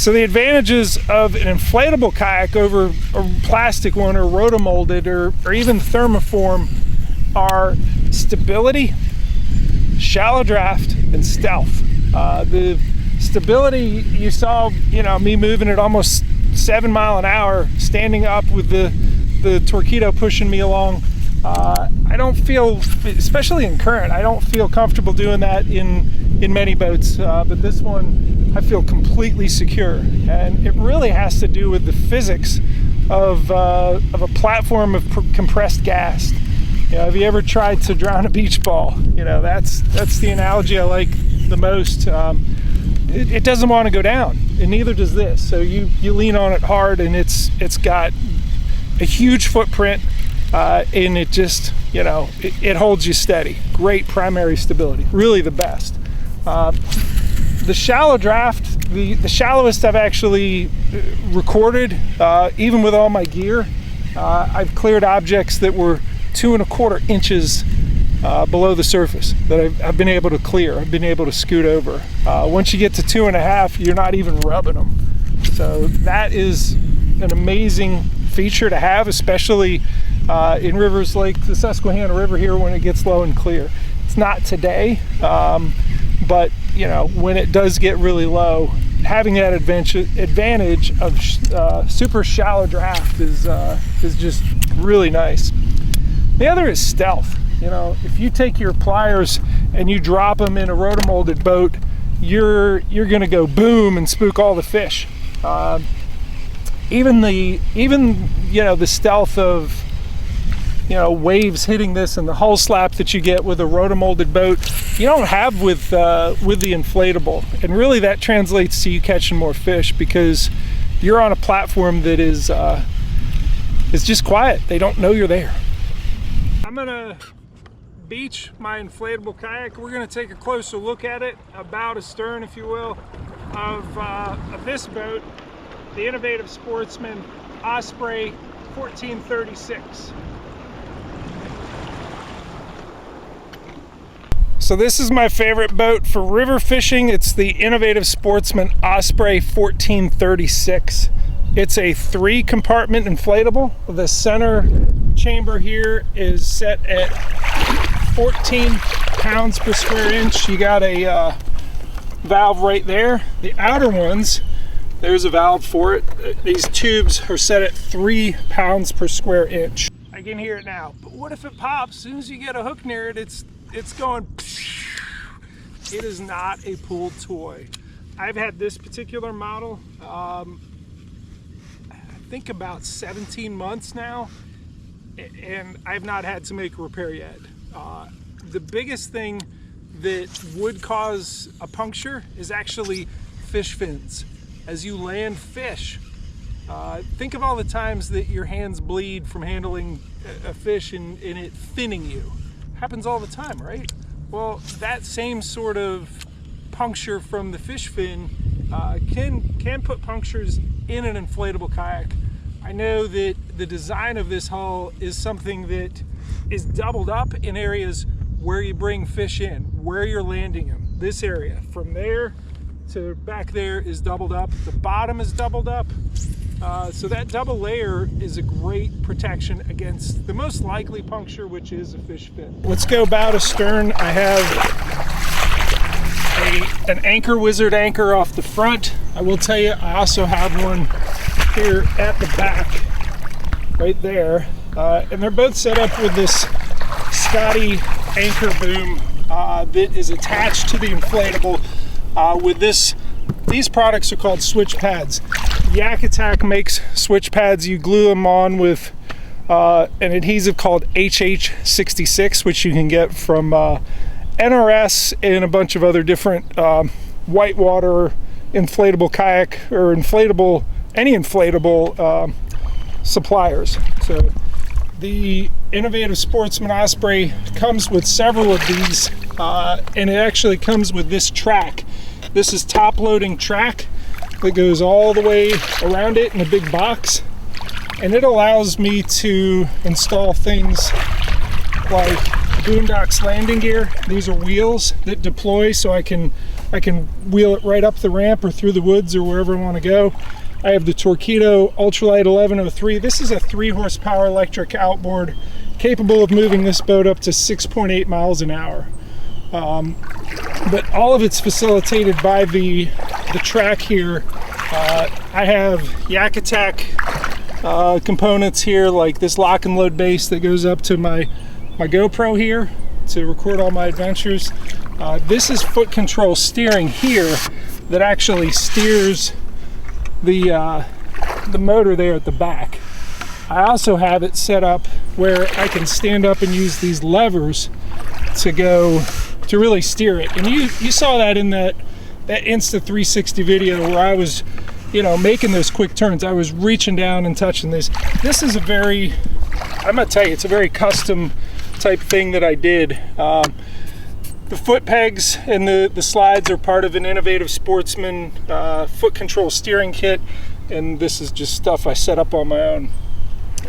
So the advantages of an inflatable kayak over a plastic one, or rotomolded, or even thermoform, are stability, shallow draft, and stealth. The stability, you saw, me moving at almost 7 miles an hour, standing up with the Torqeedo pushing me along. I don't feel, especially in current, I don't feel comfortable doing that in many boats, but this one I feel completely secure, and it really has to do with the physics of a platform of compressed gas. Have you ever tried to drown a beach ball? That's the analogy I like the most. It doesn't want to go down, and neither does this. So you lean on it hard, and it's got a huge footprint, and it just, it holds you steady. Great primary stability, really the best. The shallow draft, the shallowest I've actually recorded, even with all my gear, I've cleared objects that were 2¼ inches below the surface that I've been able to clear. I've been able to scoot over. Once you get to 2½, you're not even rubbing them. So that is an amazing feature to have, especially in rivers like the Susquehanna River here when it gets low and clear. It's not today, but when it does get really low, having that advantage of super shallow draft is just really nice. The other is stealth. If you take your pliers and you drop them in a rotomolded boat, you're gonna go boom and spook all the fish. Even the stealth of waves hitting this and the hull slap that you get with a rotomolded boat, you don't have with the inflatable. And really that translates to you catching more fish, because you're on a platform that is just quiet. They don't know you're there. I'm gonna beach my inflatable kayak. We're gonna take a closer look at it, about astern, if you will, of this boat, the innovative Sportsman Osprey 1436. So this is my favorite boat for river fishing. It's the innovative Sportsman Osprey 1436. It's a 3-compartment inflatable. The center chamber here is set at 14 pounds per square inch. You got a valve right there. The outer ones, there's a valve for it. These tubes are set at 3 pounds per square inch. I can hear it now, but what if it pops? As soon as you get a hook near it, it's going. It is not a pool toy. I've had this particular model, I think about 17 months now, and I've not had to make a repair yet. The biggest thing that would cause a puncture is actually fish fins. As you land fish, think of all the times that your hands bleed from handling a fish and it finning you. Happens all the time, right? Well, that same sort of puncture from the fish fin can put punctures in an inflatable kayak. I know that the design of this hull is something that is doubled up in areas where you bring fish in, where you're landing them. This area, from there to back there, is doubled up. The bottom is doubled up. So that double layer is a great protection against the most likely puncture, which is a fish fin. Let's go bow to stern. I have an Anchor Wizard anchor off the front. I will tell you, I also have one here at the back, right there. And they're both set up with this Scotty anchor boom that is attached to the inflatable with this. These products are called switch pads. Yak Attack makes switch pads. You glue them on with an adhesive called HH66, which you can get from NRS and a bunch of other different whitewater inflatable kayak or any inflatable suppliers. So the innovative Sportsman Osprey comes with several of these, and it actually comes with this track. This is top loading track that goes all the way around it in a big box, and it allows me to install things like Boonedox landing gear. These are wheels that deploy, so I can wheel it right up the ramp or through the woods or wherever I want to go. I have the Torqeedo Ultralight 1103. This is a 3 horsepower electric outboard capable of moving this boat up to 6.8 miles an hour. But all of it's facilitated by the track here. I have Yak Attack components here, like this lock and load base that goes up to my GoPro here to record all my adventures. This is foot control steering here that actually steers the motor there at the back. I also have it set up where I can stand up and use these levers to really steer it. And you saw that in that Insta360 video where I was, making those quick turns. I was reaching down and touching this. This is I'm gonna tell you, it's a very custom type thing that I did. The foot pegs and the slides are part of an Innovative Sportsman foot control steering kit, and this is just stuff I set up on my own.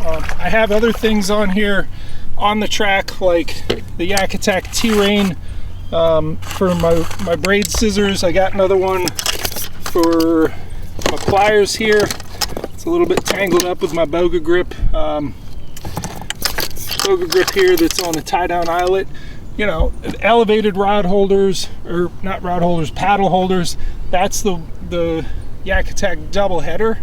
I have other things on here on the track, like the Yak Attack T-Rain for my braid scissors. I got another one for my pliers here. It's a little bit tangled up with my Boga grip. Boga grip here that's on a tie-down eyelet. Elevated rod holders, or not rod holders, paddle holders. That's the Yak Attack double header.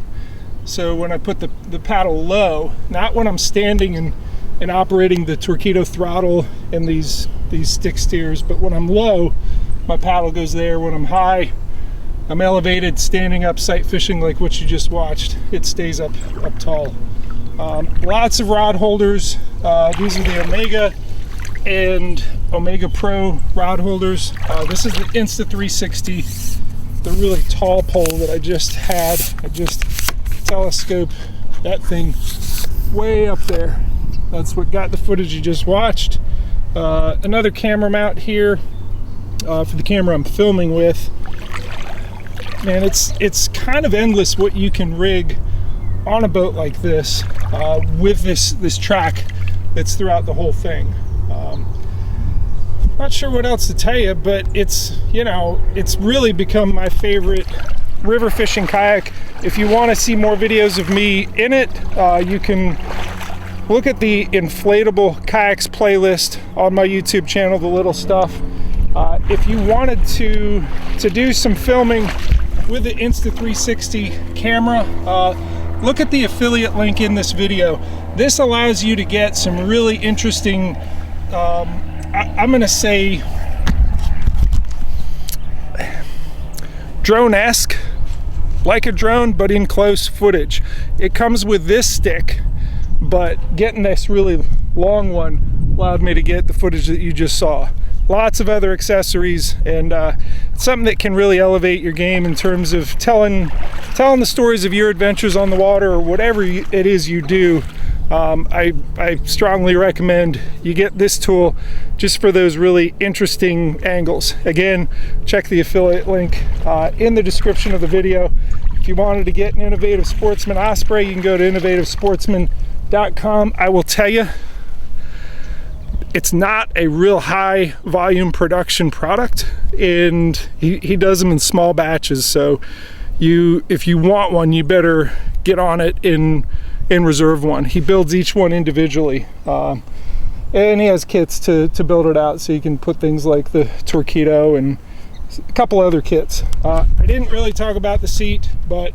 So when I put the paddle low, not when I'm standing and operating the Torqeedo throttle and these stick steers, but when I'm low, my paddle goes there. When I'm high, I'm elevated, standing up, sight fishing like what you just watched. It stays up tall. Lots of rod holders. These are the Omega and Omega Pro rod holders. This is the Insta360, the really tall pole that I just had. I just telescope that thing way up there. That's what got the footage you just watched. Another camera mount here for the camera I'm filming with. Man, it's kind of endless what you can rig on a boat like this with this track that's throughout the whole thing. Not sure what else to tell you, but it's really become my favorite river fishing kayak. If you want to see more videos of me in it, you can look at the Inflatable Kayaks playlist on my YouTube channel, The Little Stuff. If you wanted to do some filming with the Insta360 camera, look at the affiliate link in this video. This allows you to get some really interesting, I'm gonna say drone-esque, like a drone but in close footage. It comes with this stick, but getting this really long one allowed me to get the footage that you just saw. Lots of other accessories, and something that can really elevate your game in terms of telling the stories of your adventures on the water or whatever it is you do. I strongly recommend you get this tool just for those really interesting angles. Again, check the affiliate link in the description of the video. If you wanted to get an Innovative Sportsman Osprey, you can go to innovativesportsman.com. I will tell you, it's not a real high volume production product, and he does them in small batches, so if you want one, you better get on it and reserve one. He builds each one individually, and he has kits to build it out, so you can put things like the Torqeedo and a couple other kits. I didn't really talk about the seat, but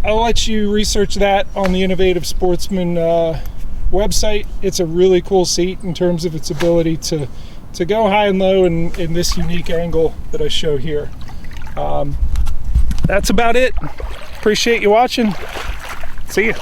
I'll let you research that on the Innovative Sportsman website. It's a really cool seat in terms of its ability to go high and low in this unique angle that I show here. That's about it. Appreciate you watching. See ya.